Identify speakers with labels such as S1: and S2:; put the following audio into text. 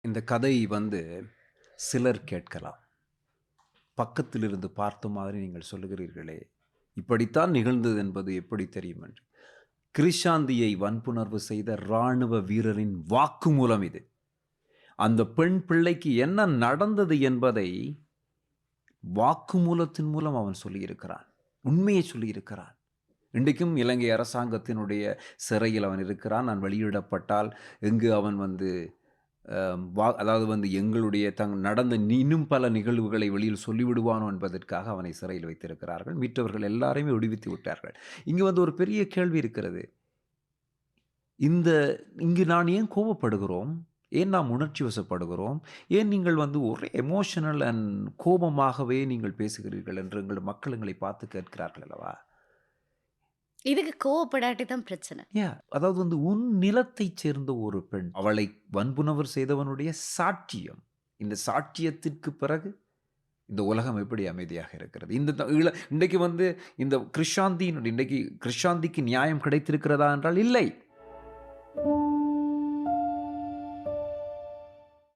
S1: இந்த கதை சிலர் கேட்கலாம். பக்கத்திலிருந்து பார்த்த மாதிரி நீங்கள் சொல்லுகிறீர்களே, இப்படித்தான் நிகழ்ந்தது என்பது எப்படி தெரியும் என்று. கிருஷாந்தியை வன்புணர்வு செய்த இராணுவ வீரரின் வாக்குமூலம் இது. அந்த பெண் பிள்ளைக்கு என்ன நடந்தது என்பதை வாக்குமூலத்தின் மூலம் அவன் சொல்லியிருக்கிறான். உண்மையை சொல்லியிருக்கிறான். இன்றைக்கும் இலங்கை அரசாங்கத்தினுடைய சிறையில் அவன் இருக்கிறான். நான் வெளியிடப்பட்டால் எங்கு அவன் அதாவது எங்களுடைய நடந்த இன்னும் பல நிகழ்வுகளை வெளியில் சொல்லிவிடுவானோ என்பதற்காக அவனை சிறையில் வைத்திருக்கிறார்கள். மற்றவர்கள் எல்லாரையுமே விடுவித்து விட்டார்கள். இங்கு ஒரு பெரிய கேள்வி இருக்கிறது. இங்கு நான் ஏன் கோபப்படுகிறோம்? ஏன் நாம் உணர்ச்சி வசப்படுகிறோம்? ஏன் நீங்கள் ஒரே எமோஷனல் அண்ட் கோபமாகவே நீங்கள் பேசுகிறீர்கள் என்று எங்கள் மக்கள் எங்களை பார்த்து கேட்கிறார்கள் அல்லவா?
S2: இதுக்கு கோவப்படாட்டி தான் பிரச்சனை.
S1: அதாவது உன் நிலத்தைச் சேர்ந்த ஒரு பெண். அவளை வன்புணர்வு செய்தவனுடைய சாட்சியம். இந்த சாட்சியத்திற்கு பிறகு இந்த உலகம் எப்படி அமைதியாக இருக்கிறது? இன்றைக்கு இந்த கிருஷாந்திக்கு நியாயம் கிடைத்திருக்கிறதா என்றால் இல்லை.